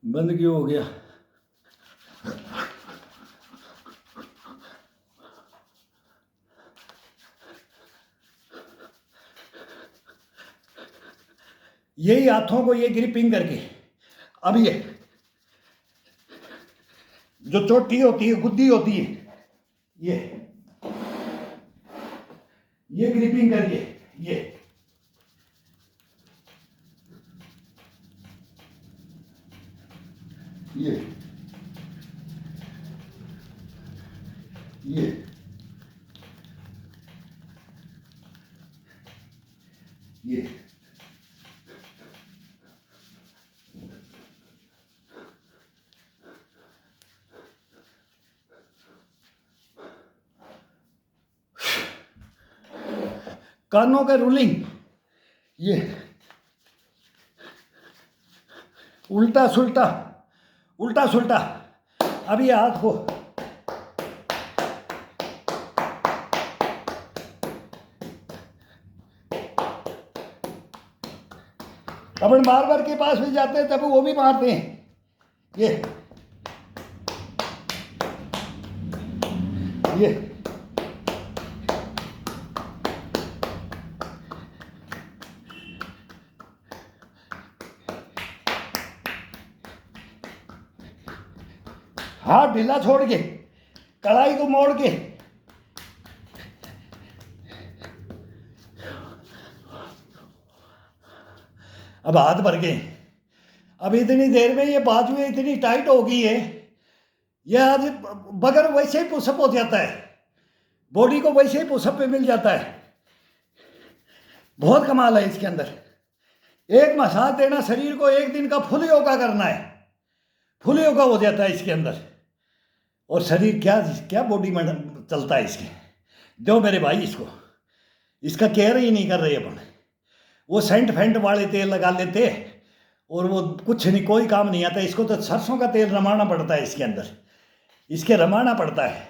बंद क्यों हो गया? यही हाथों को ये ग्रिपिंग करके, अब ये जो चोटी होती है, गुद्दी होती है, ये ग्रिपिंग करके ये ये ये ये कानों का रूलिंग, ये उल्टा सुल्टा उल्टा सुल्टा। अब ये हाथ को अपन बार के पास भी जाते हैं तब वो भी मारते हैं। ये हाथ ढीला छोड़ के, कलाई को मोड़ के, अब हाथ भर गए। अब इतनी देर में ये बाजुएं इतनी टाइट हो गई है, ये आज बगैर वैसे ही पुशअप हो जाता है, बॉडी को वैसे ही पुशअप पे मिल जाता है। बहुत कमाल है इसके अंदर। एक मसाज देना शरीर को, एक दिन का फुल योगा करना है, फुल योगा हो जाता है इसके अंदर। और शरीर क्या क्या बॉडी में चलता है इसके। दो मेरे भाई इसको, इसका केयर ही नहीं कर रहे अपन। वो सेंट फेंट वाले तेल लगा लेते और वो कुछ नहीं, कोई काम नहीं आता। इसको तो सरसों का तेल रमाना पड़ता है इसके अंदर, इसके रमाना पड़ता है।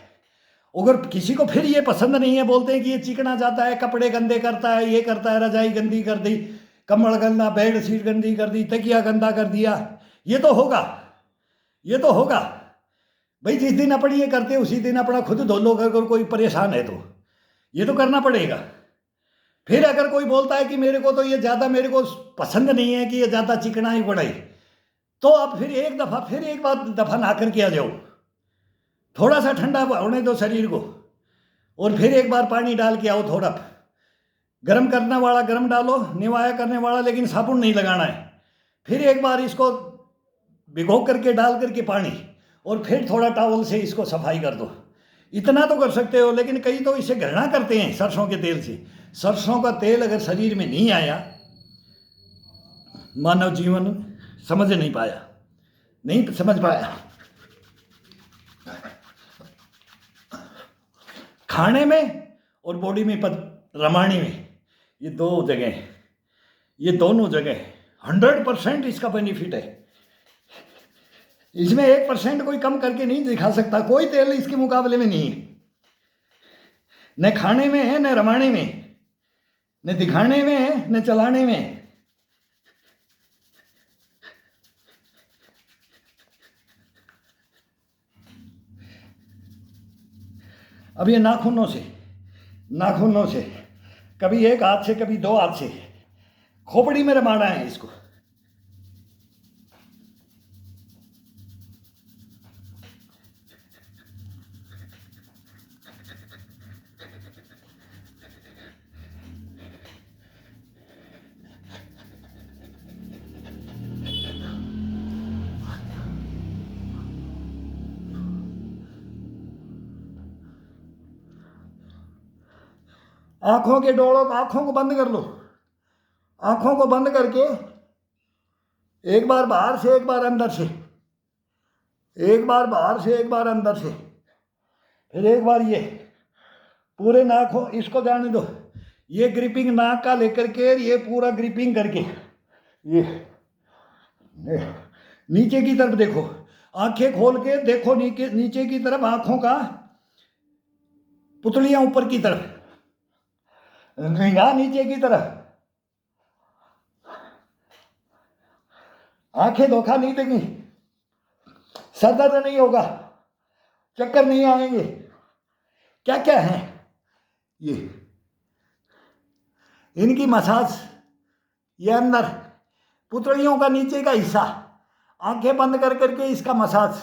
अगर किसी को फिर ये पसंद नहीं है, बोलते हैं कि ये चिकना जाता है, कपड़े गंदे करता है, ये करता है, रजाई गंदी कर दी, कम्बल गंदा, बेड शीट गंदी कर दी, तकिया गंदा कर दिया, ये तो होगा, ये तो होगा भाई। जिस दिन अपन ये करते उसी दिन अपना खुद धो लो। अगर कोई परेशान है तो ये तो करना पड़ेगा। फिर अगर कोई बोलता है कि मेरे को तो ये ज़्यादा, मेरे को पसंद नहीं है कि ये ज़्यादा चिकना ही बढ़ाई, तो अब फिर एक दफ़ा नहा करके आ जाओ, थोड़ा सा ठंडा होने दो शरीर को, और फिर एक बार पानी डाल के आओ। थोड़ा गर्म करने वाला गर्म डालो, निवाया करने वाला, लेकिन साबुन नहीं लगाना है। फिर एक बार इसको भिगो करके डाल करके पानी, और फिर थोड़ा टॉवल से इसको सफाई कर दो। इतना तो कर सकते हो। लेकिन कई तो इसे घृणा करते हैं सरसों के तेल से। सरसों का तेल अगर शरीर में नहीं आया, मानव जीवन समझ नहीं पाया, नहीं समझ पाया। खाने में और बॉडी में, रमाणी में, ये दो जगह, ये दोनों जगह 100% इसका बेनिफिट है। इसमें 1% कोई कम करके नहीं दिखा सकता। कोई तेल इसके मुकाबले में नहीं है, न खाने में है, न रमाने में, न दिखाने में है, न चलाने में है। अब ये नाखूनों से कभी एक हाथ से, कभी दो हाथ से खोपड़ी में रमाना है इसको। आंखों के डोलों, आंखों को बंद कर लो। आंखों को बंद करके एक बार बाहर से, एक बार अंदर से, एक बार बाहर से, एक बार अंदर से, फिर एक बार ये पूरे नाक हो, इसको जाने दो। ये ग्रिपिंग नाक का लेकर के, ये पूरा ग्रिपिंग करके, ये नीचे की तरफ देखो, आंखें खोल के देखो नीचे की तरफ, आंखों का पुतलियां ऊपर की तरफ, निगाह नीचे की तरफ, आंखें धोखा नहीं देंगी। सर दर्द नहीं होगा, चक्कर नहीं आएंगे। क्या क्या है ये, इनकी मसाज, ये अंदर पुतलियों का नीचे का हिस्सा, आंखें बंद कर करके इसका मसाज।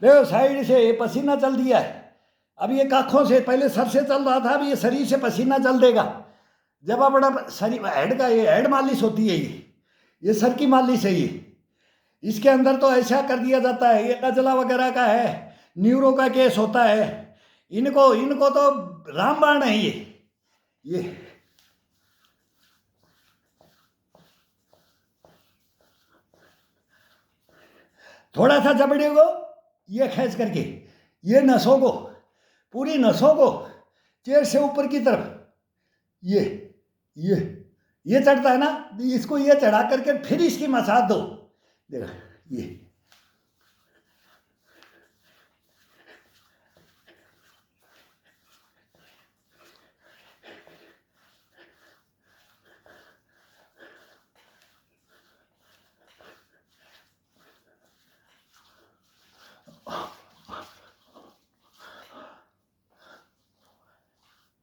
देखो साइड से पसीना चल दिया है, अब ये आंखों से, पहले सर से चल रहा था, अब ये शरीर से पसीना चल देगा। जब अपना शरीर हेड का, ये हेड मालिश होती है, ये सर की मालिश है। ये इसके अंदर तो ऐसा कर दिया जाता है, ये नजला वगैरह का है, न्यूरो का केस होता है, इनको तो रामबाण है ये थोड़ा सा जबड़े को ये खींच करके, ये नसों को, पूरी नसों को चेहरे से ऊपर की तरफ ये चढ़ता है ना, इसको ये चढ़ा करके फिर इसकी मसाज दो। देखो ये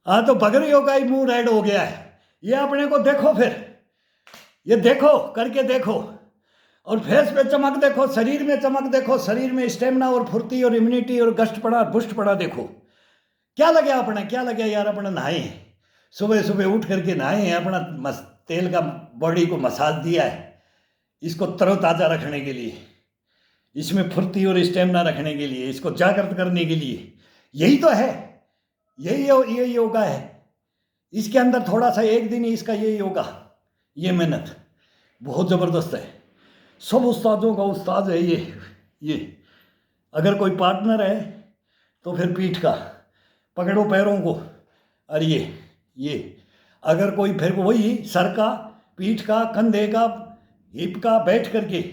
हाँ, तो बकरियों का ही मुंह रेड हो गया है। ये अपने को देखो, फिर ये देखो करके देखो, और फेस पे चमक देखो, शरीर में चमक देखो, शरीर में स्टेमिना और फुर्ती और इम्यूनिटी और गश्त पड़ा, बुष्ट पड़ा देखो। क्या लगे अपने, क्या लगे यार, अपना नहाए, सुबह सुबह उठ करके नहाए हैं, अपना तेल का बॉडी को मसाज दिया है, इसको तरोताज़ा रखने के लिए, इसमें फुर्ती और स्टेमिना रखने के लिए, इसको जागृत करने के लिए। यही तो है, यही योगा है। इसके अंदर थोड़ा सा एक दिन इसका ये योगा, ये मेहनत बहुत ज़बरदस्त है। सब उस्तादों का उस्ताद है ये। अगर कोई पार्टनर है तो फिर पीठ का पकड़ो, पैरों को, और ये अगर कोई फिर वही सर का, पीठ का, कंधे का, हिप का, बैठ करके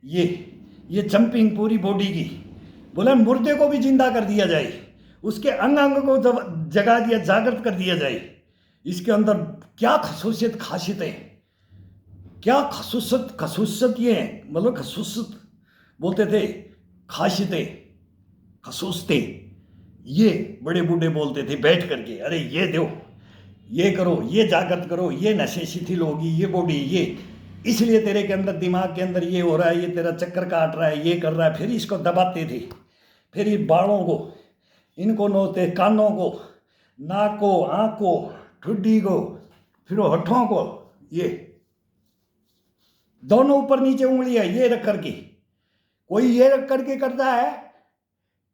ये जंपिंग पूरी बॉडी की। बोले मुर्दे को भी जिंदा कर दिया जाए, उसके अंग अंग को जगा दिया, जागृत कर दिया जाए। इसके अंदर क्या खसूसियत, खासियतें, क्या खसूसियत ये है, मतलब खसूसियत बोलते थे, खासियतें, खसूसतें, ये बड़े बूढ़े बोलते थे बैठ करके। अरे ये दो, ये करो, ये जागृत करो, ये नशे शिथिल होगी ये बॉडी, ये इसलिए तेरे के अंदर, दिमाग के अंदर ये हो रहा है, ये तेरा चक्कर काट रहा है, ये कर रहा है। फिर इसको दबाते थे, फिर इन बालों को, इनको नोते, कानों को, नाक को, आँख को, ठुड्डी को, फिर होठों को, ये दोनों ऊपर नीचे उंगलियां ये रख करके, कोई ये रख करके करता है,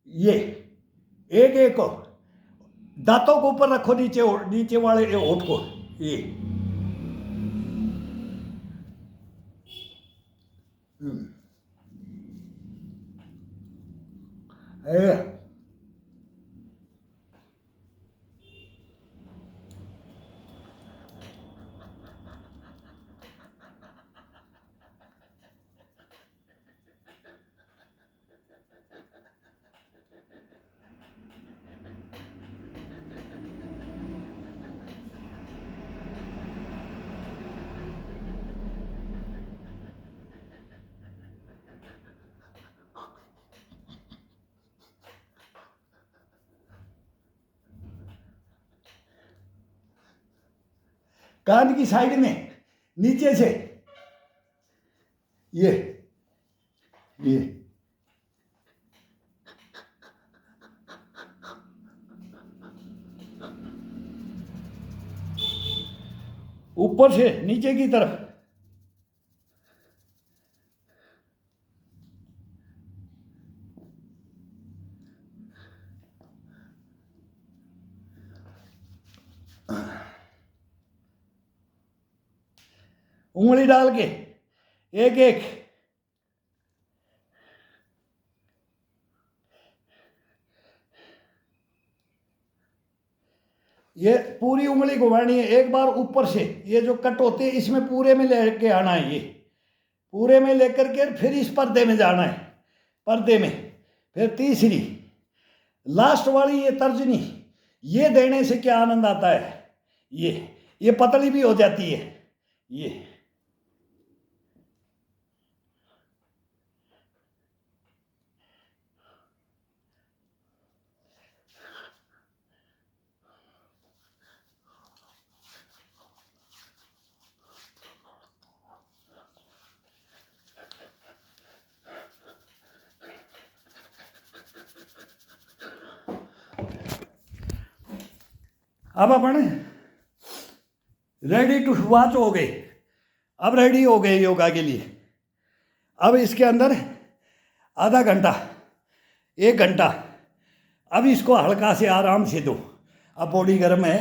ये एक एक को, दांतों को ऊपर रखो, नीचे वाले होठ को, ये कान की साइड में नीचे से ये ऊपर से नीचे की तरफ, उंगली डाल के एक एक, ये पूरी उंगली घुमानी है एक बार ऊपर से। ये जो कट होते हैं इसमें पूरे में लेके आना है, ये पूरे में लेकर के फिर इस पर्दे में जाना है, पर्दे में। फिर तीसरी लास्ट वाली ये तर्जनी, ये देने से क्या आनंद आता है, ये पतली भी हो जाती है। अब अपन रेडी टू वॉच हो गए, अब रेडी हो गए योगा के लिए। अब इसके अंदर आधा घंटा 1 घंटा अब इसको हल्का से आराम से दो। अब बॉडी गर्म है,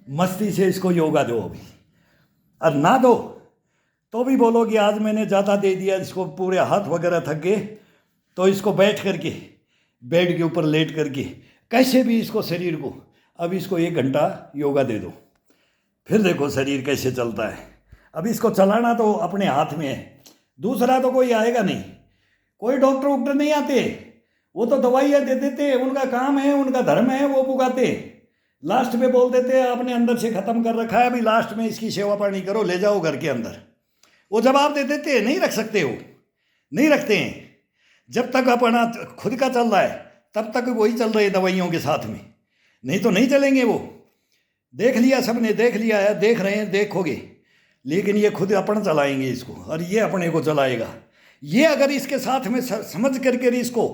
मस्ती से इसको योगा दो अभी। और ना दो तो भी बोलो कि आज मैंने ज़्यादा दे दिया, इसको पूरे हाथ वगैरह थक गए, तो इसको बैठ करके बेड के ऊपर लेट करके कैसे भी इसको शरीर को अब इसको 1 घंटा योगा दे दो। फिर देखो शरीर कैसे चलता है। अब इसको चलाना तो अपने हाथ में है, दूसरा तो कोई आएगा नहीं, कोई डॉक्टर वॉक्टर नहीं आते, वो तो दवाइयाँ दे देते, उनका काम है, उनका धर्म है, वो पुगाते, लास्ट में बोल देते आपने अंदर से ख़त्म कर रखा है, अभी लास्ट में इसकी सेवा पानी करो, ले जाओ घर के अंदर। वो जवाब दे देते, नहीं रख सकते, वो नहीं रखते हैं। जब तक अपना खुद का चल रहा है तब तक वही चल रहे दवाइयों के साथ में, नहीं तो नहीं चलेंगे। वो देख लिया, सबने देख लिया है, देख रहे हैं, देखोगे, लेकिन ये खुद अपन चलाएंगे इसको और ये अपने को चलाएगा। ये अगर इसके साथ में समझ करके इसको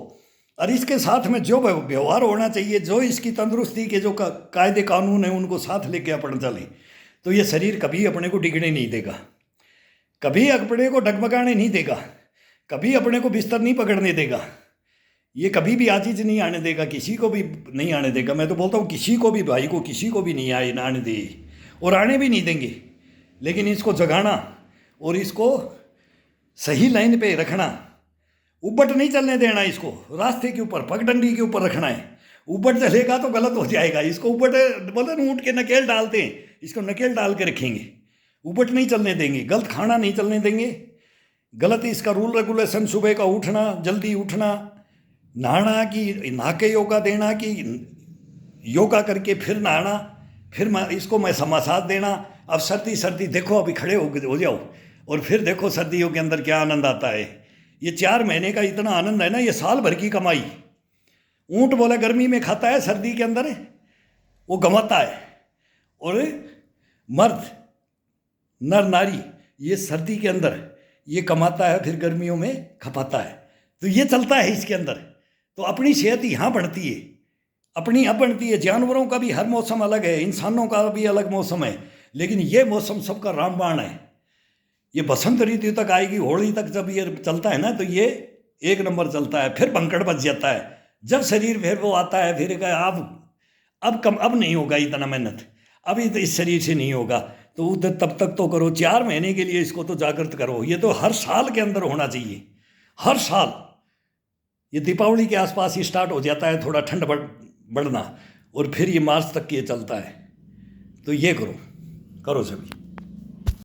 और इसके साथ में जो व्यवहार होना चाहिए, जो इसकी तंदुरुस्ती के जो कायदे कानून है उनको साथ लेके अपन चलें, तो ये शरीर कभी अपने को डिगने नहीं देगा, कभी अपने को डगमगाने नहीं देगा, कभी अपने को बिस्तर नहीं पकड़ने देगा, ये कभी भी आजीज नहीं आने देगा, किसी को भी नहीं आने देगा। मैं तो बोलता हूँ किसी को भी, भाई को किसी को भी नहीं आने दे और आने भी नहीं देंगे। लेकिन इसको जगाना और इसको सही लाइन पे रखना, उबट नहीं चलने देना, इसको रास्ते के ऊपर पगडंडी के ऊपर रखना है। उबट चलेगा तो गलत हो जाएगा। इसको उबट बोलते ना, ऊँट के नकेल डालते हैं, इसको नकेल डाल के रखेंगे, उबट नहीं चलने देंगे, गलत खाना नहीं चलने देंगे, गलत इसका रूल रेगुलेशन, सुबह का उठना, जल्दी उठना, नहाना कि नहा के योगा देना कि योगा करके फिर नहाना, फिर इसको मैं समासाद देना। अब सर्दी देखो, अभी खड़े हो जाओ और फिर देखो सर्दियों के अंदर क्या आनंद आता है। ये 4 महीने का इतना आनंद है ना, ये साल भर की कमाई। ऊँट बोला गर्मी में खाता है, सर्दी के अंदर वो गंवाता है, और मर्द नर नारी ये सर्दी के अंदर ये कमाता है, फिर गर्मियों में खपाता है। तो ये चलता है इसके अंदर। तो अपनी सेहत यहाँ बढ़ती है, अपनी अब बनती है। जानवरों का भी हर मौसम अलग है, इंसानों का भी अलग मौसम है, लेकिन ये मौसम सबका रामबाण है। ये बसंत ऋतु तक आएगी, होली तक जब ये चलता है ना, तो ये 1 नंबर चलता है। फिर भंकड़ बच जाता है जब शरीर फिर वो आता है, फिर अब नहीं होगा इतना मेहनत, अभी तो इस शरीर से नहीं होगा, तो उधर तब तक तो करो। 4 महीने के लिए इसको तो जागृत करो। ये तो हर साल के अंदर होना चाहिए, हर साल। ये दीपावली के आसपास ही स्टार्ट हो जाता है थोड़ा ठंड बढ़ना, और फिर ये मार्च तक ये चलता है। तो ये करो सभी।